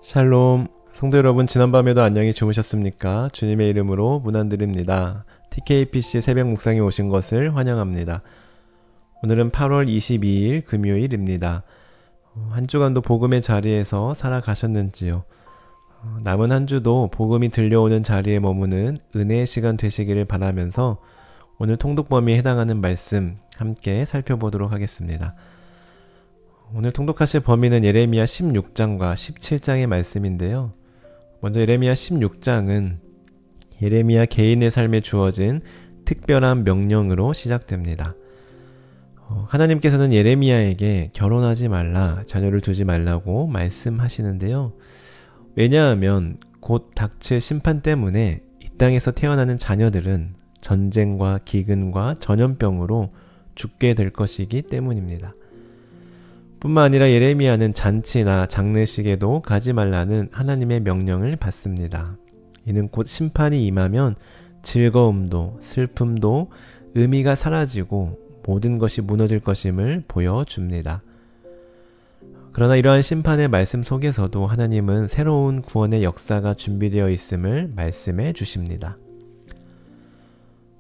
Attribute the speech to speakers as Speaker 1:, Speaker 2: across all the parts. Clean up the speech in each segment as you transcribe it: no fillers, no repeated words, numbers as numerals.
Speaker 1: 샬롬, 성도 여러분, 지난밤에도 안녕히 주무셨습니까? 주님의 이름으로 문안드립니다. TKPC 새벽 묵상에 오신 것을 환영합니다. 오늘은 8월 22일 금요일입니다. 한 주간도 복음의 자리에서 살아가셨는지요? 남은 한 주도 복음이 들려오는 자리에 머무는 은혜의 시간 되시기를 바라면서 오늘 통독 범위에 해당하는 말씀 함께 살펴보도록 하겠습니다. 오늘 통독하실 범위는 예레미야 16장과 17장의 말씀인데요. 먼저 예레미야 16장은 예레미야 개인의 삶에 주어진 특별한 명령으로 시작됩니다. 하나님께서는 예레미야에게 결혼하지 말라, 자녀를 두지 말라고 말씀하시는데요. 왜냐하면 곧 닥칠 심판 때문에 이 땅에서 태어나는 자녀들은 전쟁과 기근과 전염병으로 죽게 될 것이기 때문입니다. 뿐만 아니라 예레미야는 잔치나 장례식에도 가지 말라는 하나님의 명령을 받습니다. 이는 곧 심판이 임하면 즐거움도 슬픔도 의미가 사라지고 모든 것이 무너질 것임을 보여줍니다. 그러나 이러한 심판의 말씀 속에서도 하나님은 새로운 구원의 역사가 준비되어 있음을 말씀해 주십니다.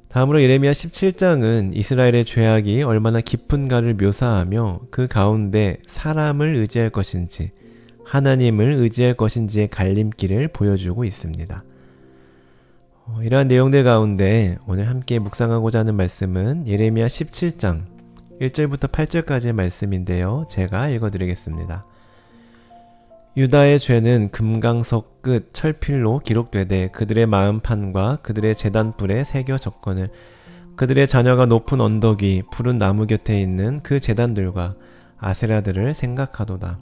Speaker 1: 다음으로 예레미야 17장은 이스라엘의 죄악이 얼마나 깊은가를 묘사하며 그 가운데 사람을 의지할 것인지 하나님을 의지할 것인지의 갈림길을 보여주고 있습니다. 이러한 내용들 가운데 오늘 함께 묵상하고자 하는 말씀은 예레미야 17장 1절부터 8절까지의 말씀인데요. 제가 읽어드리겠습니다. 유다의 죄는 금강석 끝 철필로 기록되되 그들의 마음판과 그들의 제단불에 새겨졌거늘 그들의 자녀가 높은 언덕 위 푸른 나무 곁에 있는 그 제단들과 아세라들을 생각하도다.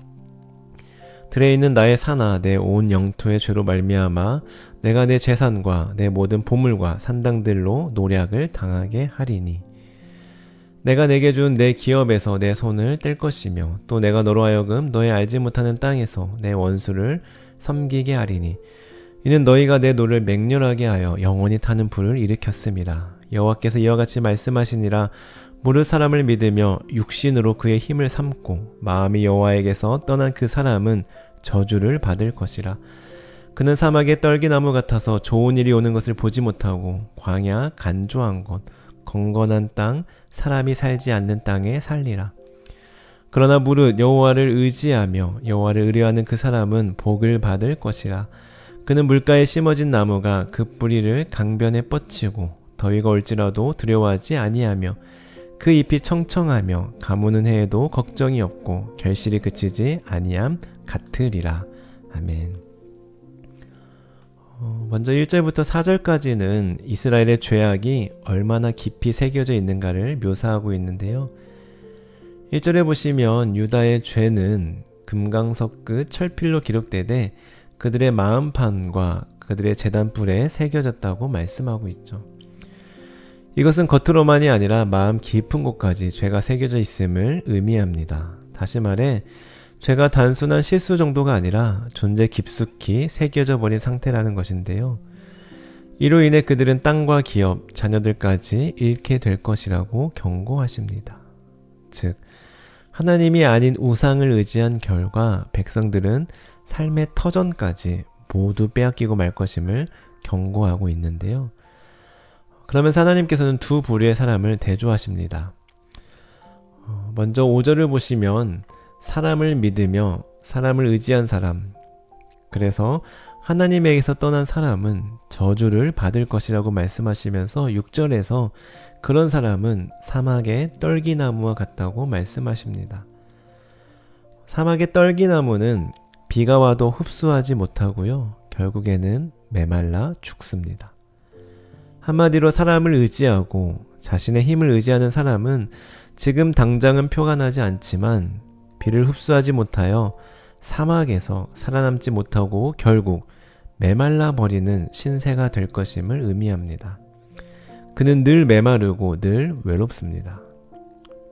Speaker 1: 들에 있는 나의 산아, 내 온 영토의 죄로 말미암아 내가 내 재산과 내 모든 보물과 산당들로 노략을 당하게 하리니 내가 내게 준 내 기업에서 내 손을 뗄 것이며 또 내가 너로 하여금 너의 알지 못하는 땅에서 내 원수를 섬기게 하리니 이는 너희가 내 노를 맹렬하게 하여 영원히 타는 불을 일으켰습니다. 여호와께서 이와 같이 말씀하시니라. 모를 사람을 믿으며 육신으로 그의 힘을 삼고 마음이 여호와에게서 떠난 그 사람은 저주를 받을 것이라. 그는 사막의 떨기나무 같아서 좋은 일이 오는 것을 보지 못하고 광야 간조한 곳 건건한 땅 사람이 살지 않는 땅에 살리라. 그러나 무릇 여호와를 의지하며 여호와를 의뢰하는 그 사람은 복을 받을 것이라. 그는 물가에 심어진 나무가 그 뿌리를 강변에 뻗치고 더위가 올지라도 두려워하지 아니하며 그 잎이 청청하며 가무는 해에도 걱정이 없고 결실이 그치지 아니함 같으리라. 아멘. 먼저 1절부터 4절까지는 이스라엘의 죄악이 얼마나 깊이 새겨져 있는가를 묘사하고 있는데요. 1절에 보시면 유다의 죄는 금강석 끝 철필로 기록되되 그들의 마음판과 그들의 제단불에 새겨졌다고 말씀하고 있죠. 이것은 겉으로만이 아니라 마음 깊은 곳까지 죄가 새겨져 있음을 의미합니다. 다시 말해 죄가 단순한 실수 정도가 아니라 존재 깊숙이 새겨져 버린 상태라는 것인데요. 이로 인해 그들은 땅과 기업, 자녀들까지 잃게 될 것이라고 경고하십니다. 즉, 하나님이 아닌 우상을 의지한 결과 백성들은 삶의 터전까지 모두 빼앗기고 말 것임을 경고하고 있는데요. 그러면서 하나님께서는 두 부류의 사람을 대조하십니다. 먼저 5절을 보시면 사람을 믿으며 사람을 의지한 사람, 그래서 하나님에게서 떠난 사람은 저주를 받을 것이라고 말씀하시면서 6절에서 그런 사람은 사막의 떨기나무와 같다고 말씀하십니다. 사막의 떨기나무는 비가 와도 흡수하지 못하고요. 결국에는 메말라 죽습니다. 한마디로 사람을 의지하고 자신의 힘을 의지하는 사람은 지금 당장은 표가 나지 않지만 비를 흡수하지 못하여 사막에서 살아남지 못하고 결국 메말라 버리는 신세가 될 것임을 의미합니다. 그는 늘 메마르고 늘 외롭습니다.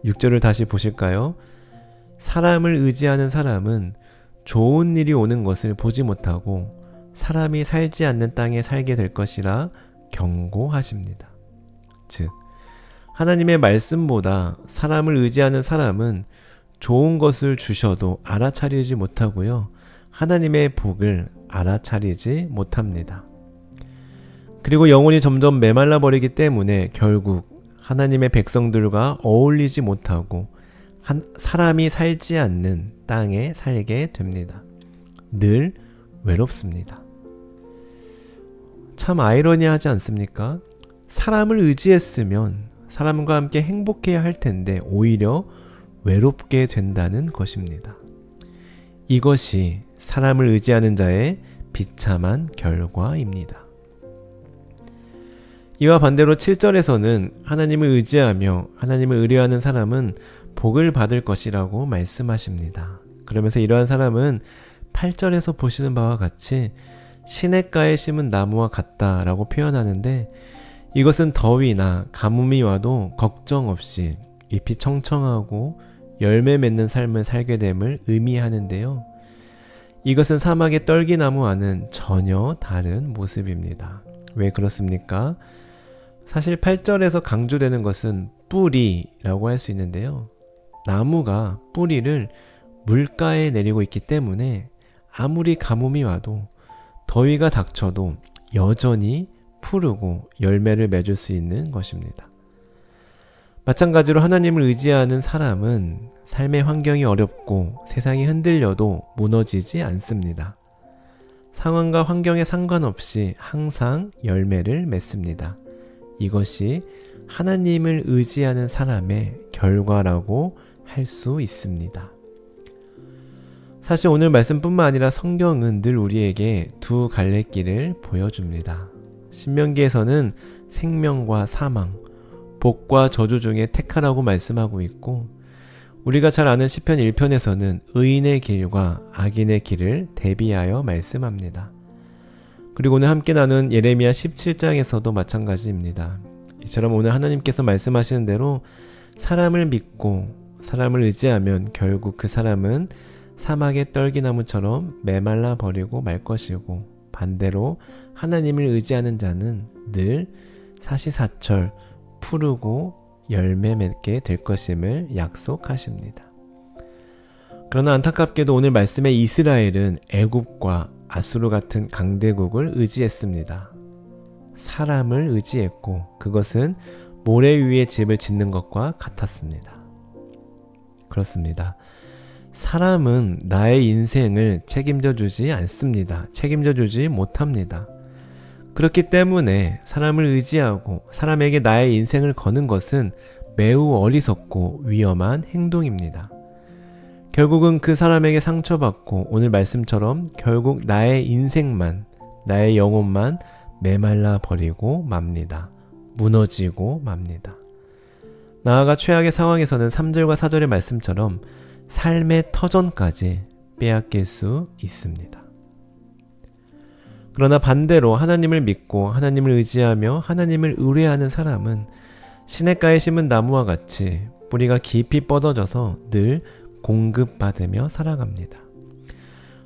Speaker 1: 6절을 다시 보실까요? 사람을 의지하는 사람은 좋은 일이 오는 것을 보지 못하고 사람이 살지 않는 땅에 살게 될 것이라 경고하십니다. 즉, 하나님의 말씀보다 사람을 의지하는 사람은 좋은 것을 주셔도 알아차리지 못하고요. 하나님의 복을 알아차리지 못합니다. 그리고 영혼이 점점 메말라 버리기 때문에 결국 하나님의 백성들과 어울리지 못하고 사람이 살지 않는 땅에 살게 됩니다. 늘 외롭습니다. 참 아이러니하지 않습니까? 사람을 의지했으면 사람과 함께 행복해야 할 텐데 오히려 외롭게 된다는 것입니다. 이것이 사람을 의지하는 자의 비참한 결과입니다. 이와 반대로 7절에서는 하나님을 의지하며 하나님을 의뢰하는 사람은 복을 받을 것이라고 말씀하십니다. 그러면서 이러한 사람은 8절에서 보시는 바와 같이 시냇가에 심은 나무와 같다라고 표현하는데 이것은 더위나 가뭄이 와도 걱정 없이 잎이 청청하고 열매 맺는 삶을 살게 됨을 의미하는데요. 이것은 사막의 떨기나무와는 전혀 다른 모습입니다. 왜 그렇습니까? 사실 8절에서 강조되는 것은 뿌리라고 할 수 있는데요. 나무가 뿌리를 물가에 내리고 있기 때문에 아무리 가뭄이 와도 더위가 닥쳐도 여전히 푸르고 열매를 맺을 수 있는 것입니다. 마찬가지로 하나님을 의지하는 사람은 삶의 환경이 어렵고 세상이 흔들려도 무너지지 않습니다. 상황과 환경에 상관없이 항상 열매를 맺습니다. 이것이 하나님을 의지하는 사람의 결과라고 할 수 있습니다. 사실 오늘 말씀뿐만 아니라 성경은 늘 우리에게 두 갈래길을 보여줍니다. 신명기에서는 생명과 사망, 복과 저주 중에 택하라고 말씀하고 있고 우리가 잘 아는 시편 1편에서는 의인의 길과 악인의 길을 대비하여 말씀합니다. 그리고 오늘 함께 나눈 예레미야 17장에서도 마찬가지입니다. 이처럼 오늘 하나님께서 말씀하시는 대로 사람을 믿고 사람을 의지하면 결국 그 사람은 사막의 떨기나무처럼 메말라 버리고 말 것이고 반대로 하나님을 의지하는 자는 늘 사시사철 푸르고 열매 맺게 될 것임을 약속하십니다. 그러나 안타깝게도 오늘 말씀의 이스라엘은 애굽과 아수르 같은 강대국을 의지했습니다. 사람을 의지했고 그것은 모래 위에 집을 짓는 것과 같았습니다. 그렇습니다. 사람은 나의 인생을 책임져 주지 않습니다. 책임져 주지 못합니다. 그렇기 때문에 사람을 의지하고 사람에게 나의 인생을 거는 것은 매우 어리석고 위험한 행동입니다. 결국은 그 사람에게 상처받고 오늘 말씀처럼 결국 나의 인생만, 나의 영혼만 메말라 버리고 맙니다. 무너지고 맙니다. 나아가 최악의 상황에서는 3절과 4절의 말씀처럼 삶의 터전까지 빼앗길 수 있습니다. 그러나 반대로 하나님을 믿고 하나님을 의지하며 하나님을 의뢰하는 사람은 시냇가에 심은 나무와 같이 뿌리가 깊이 뻗어져서 늘 공급받으며 살아갑니다.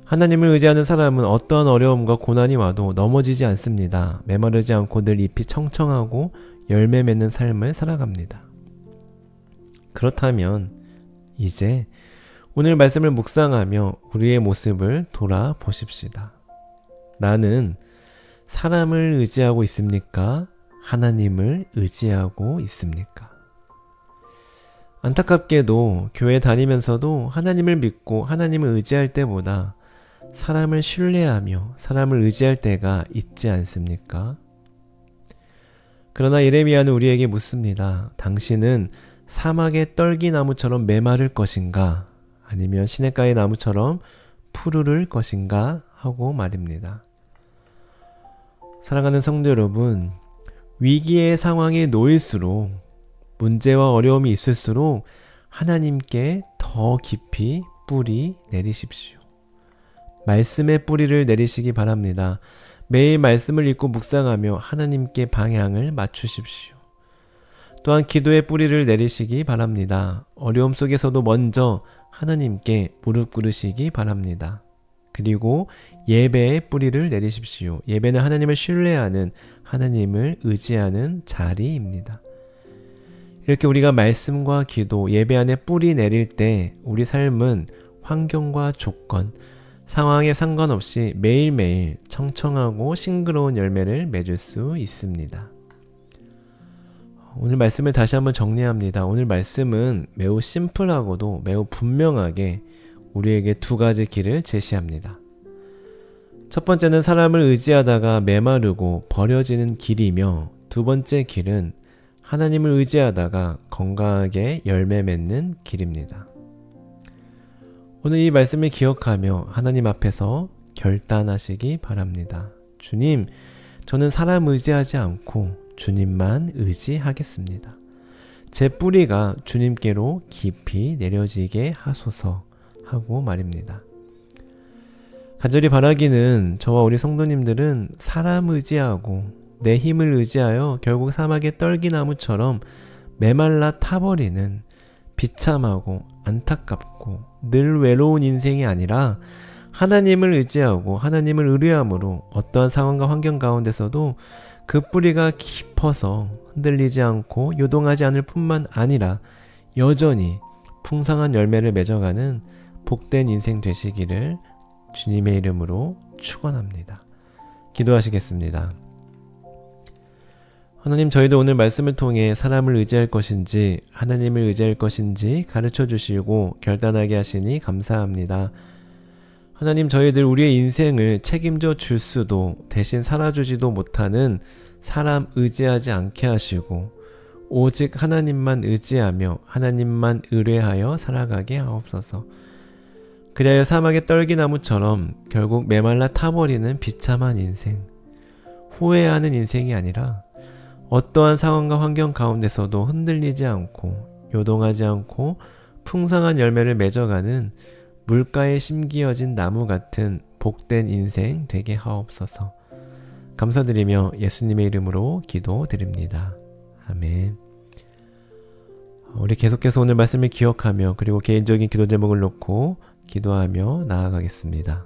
Speaker 1: 하나님을 의지하는 사람은 어떠한 어려움과 고난이 와도 넘어지지 않습니다. 메마르지 않고 늘 잎이 청청하고 열매 맺는 삶을 살아갑니다. 그렇다면 이제 오늘 말씀을 묵상하며 우리의 모습을 돌아보십시다. 나는 사람을 의지하고 있습니까? 하나님을 의지하고 있습니까? 안타깝게도 교회 다니면서도 하나님을 믿고 하나님을 의지할 때보다 사람을 신뢰하며 사람을 의지할 때가 있지 않습니까? 그러나 예레미야는 우리에게 묻습니다. 당신은 사막의 떨기나무처럼 메마를 것인가? 아니면 시냇가의 나무처럼 푸르를 것인가? 하고 말입니다. 사랑하는 성도 여러분, 위기의 상황에 놓일수록 문제와 어려움이 있을수록 하나님께 더 깊이 뿌리 내리십시오. 말씀의 뿌리를 내리시기 바랍니다. 매일 말씀을 읽고 묵상하며 하나님께 방향을 맞추십시오. 또한 기도의 뿌리를 내리시기 바랍니다. 어려움 속에서도 먼저 하나님께 무릎 꿇으시기 바랍니다. 그리고 예배의 뿌리를 내리십시오. 예배는 하나님을 신뢰하는, 하나님을 의지하는 자리입니다. 이렇게 우리가 말씀과 기도, 예배 안에 뿌리 내릴 때 우리 삶은 환경과 조건, 상황에 상관없이 매일매일 청청하고 싱그러운 열매를 맺을 수 있습니다. 오늘 말씀을 다시 한번 정리합니다. 오늘 말씀은 매우 심플하고도 매우 분명하게 우리에게 두 가지 길을 제시합니다. 첫 번째는 사람을 의지하다가 메마르고 버려지는 길이며, 두 번째 길은 하나님을 의지하다가 건강하게 열매 맺는 길입니다. 오늘 이 말씀을 기억하며 하나님 앞에서 결단하시기 바랍니다. 주님, 저는 사람 의지하지 않고 주님만 의지하겠습니다. 제 뿌리가 주님께로 깊이 내려지게 하소서 하고 말입니다. 간절히 바라기는 저와 우리 성도님들은 사람 의지하고 내 힘을 의지하여 결국 사막의 떨기나무처럼 메말라 타버리는 비참하고 안타깝고 늘 외로운 인생이 아니라, 하나님을 의지하고 하나님을 의뢰함으로 어떠한 상황과 환경 가운데서도 그 뿌리가 깊어서 흔들리지 않고 요동하지 않을 뿐만 아니라 여전히 풍성한 열매를 맺어가는 복된 인생 되시기를 주님의 이름으로 축원합니다. 기도하시겠습니다. 하나님, 저희도 오늘 말씀을 통해 사람을 의지할 것인지 하나님을 의지할 것인지 가르쳐 주시고 결단하게 하시니 감사합니다. 하나님, 저희들 우리의 인생을 책임져 줄 수도 대신 살아주지도 못하는 사람 의지하지 않게 하시고 오직 하나님만 의지하며 하나님만 의뢰하여 살아가게 하옵소서. 그리하여 사막의 떨기나무처럼 결국 메말라 타버리는 비참한 인생, 후회하는 인생이 아니라 어떠한 상황과 환경 가운데서도 흔들리지 않고 요동하지 않고 풍성한 열매를 맺어가는 물가에 심기어진 나무 같은 복된 인생 되게 하옵소서. 감사드리며 예수님의 이름으로 기도드립니다. 아멘. 우리 계속해서 오늘 말씀을 기억하며 그리고 개인적인 기도 제목을 놓고 기도하며 나아가겠습니다.